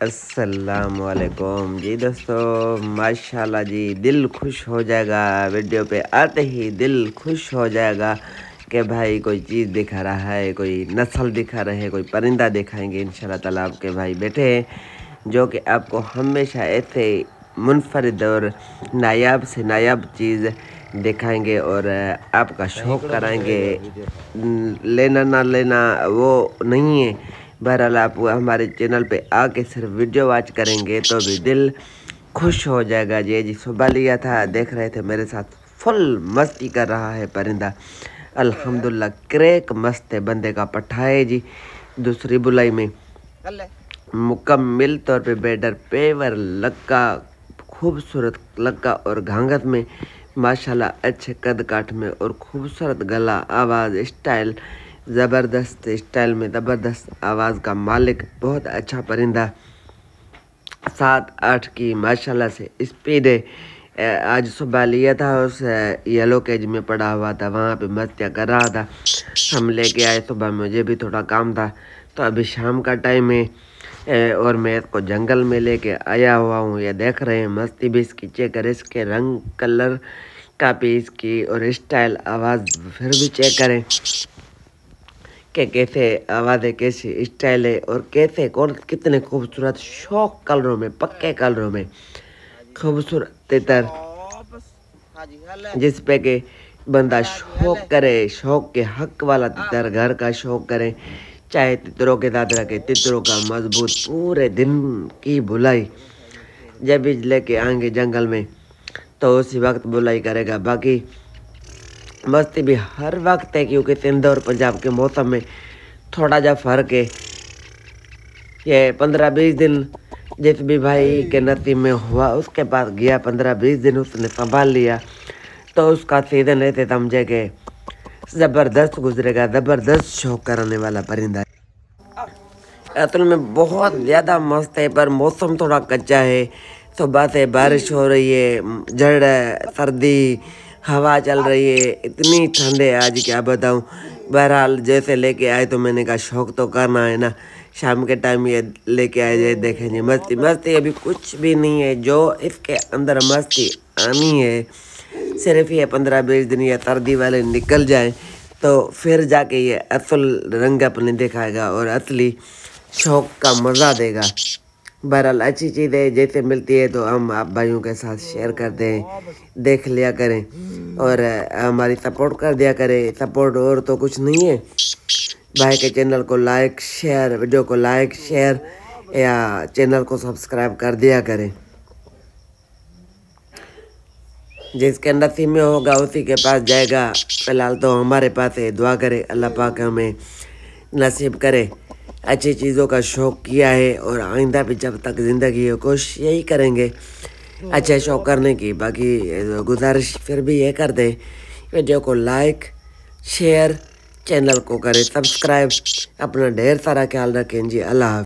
अस्सलामुअलैकुम जी दोस्तों, माशाल्लाह जी, दिल खुश हो जाएगा। वीडियो पे आते ही दिल खुश हो जाएगा कि भाई कोई चीज़ दिखा रहा है, कोई नस्ल दिखा रहे हैं, कोई परिंदा दिखाएंगे इंशाल्लाह ताला। आपके भाई बैठे हैं जो कि आपको हमेशा ऐसे मुनफरिद और नायाब से नायाब चीज़ दिखाएंगे और आपका शौक़ कराएंगे। लेना ना लेना वो नहीं है, बहरहाल आप हमारे चैनल पे आके सिर्फ वीडियो वॉच करेंगे तो भी दिल खुश हो जाएगा। जी सुबह लिया था, देख रहे थे मेरे साथ फुल मस्ती कर रहा है परिंदा। अल्हम्दुलिल्लाह क्रैक मस्त है बंदे का पट्ठा है जी। दूसरी बुलाई में मुकम्मल तौर पे बेडर पेवर लक्का, खूबसूरत लक्का और घांगत में माशाल्लाह अच्छे कद काठ में और खूबसूरत गला, आवाज़, स्टाइल ज़बरदस्त स्टाइल में ज़बरदस्त आवाज़ का मालिक, बहुत अच्छा परिंदा। 7-8 की माशाल्लाह से स्पीड है। आज सुबह लिया था, उस येलो केज में पड़ा हुआ था, वहाँ पे मस्तियाँ कर रहा था। हम लेके आए सुबह, मुझे भी थोड़ा काम था तो अभी शाम का टाइम है और मैं इसको जंगल में लेके आया हुआ हूँ। ये देख रहे हैं मस्ती भी इसकी, चेक करें इसके रंग कलर का भी इसकी और स्टाइल, आवाज़ फिर भी चेक करें कि कैसे आवाज़ है, कैसे स्टाइल है और कैसे कौन कितने खूबसूरत शौक कलरों में, पक्के कलरों में खूबसूरत तितर, जिस पे के बंदा शौक करे, शौक के हक वाला तितर, घर का शौक करे, चाहे तितरों के साथ रखे, तितरों का मजबूत पूरे दिन की बुलाई जब भी लेके आएंगे जंगल में तो उसी वक्त बुलाई करेगा। बाकी मस्ती भी हर वक्त है, क्योंकि सिंध और पंजाब के मौसम में थोड़ा जा फर्क है। ये 15-20 दिन जिस भी भाई के नसीब में हुआ उसके पास गया, 15-20 दिन उसने संभाल लिया तो उसका सीजन ऐसे समझे कि ज़बरदस्त गुजरेगा। ज़बरदस्त शौक कराने वाला परिंदा है, असल में बहुत ज़्यादा मस्त है। पर मौसम थोड़ा कच्चा है, सुबह से बारिश हो रही है, जड़ सर्दी हवा चल रही है, इतनी ठंड है आज क्या बताऊं। बहरहाल जैसे लेके आए तो मैंने कहा शौक तो करना है ना, शाम के टाइम ये लेके आए, ये देखेंगे मस्ती मस्ती अभी कुछ भी नहीं है। जो इसके अंदर मस्ती आनी है सिर्फ ये 15-20 दिन ये सर्दी वाले निकल जाए तो फिर जाके ये असल रंग अपने दिखाएगा और असली शौक का मज़ा देगा। बहरहाल अच्छी चीज़ है, जैसे मिलती है तो हम आप भाइयों के साथ शेयर करते हैं, देख लिया करें और हमारी सपोर्ट कर दिया करें। सपोर्ट और तो कुछ नहीं है, भाई के चैनल को लाइक शेयर, वीडियो को लाइक शेयर या चैनल को सब्सक्राइब कर दिया करें। जिसके नसीब में होगा उसी के पास जाएगा। फ़िलहाल तो हमारे पास है, दुआ करें अल्लाह पाक हमें नसीब करे। अच्छी चीज़ों का शौक़ किया है और आइंदा भी जब तक ज़िंदगी है कोशिश यही करेंगे अच्छा शौक़ करने की। बाकी गुजारिश फिर भी ये कर दें, वीडियो को लाइक शेयर, चैनल को करें सब्सक्राइब। अपना ढेर सारा ख्याल रखें जी। अल्लाह।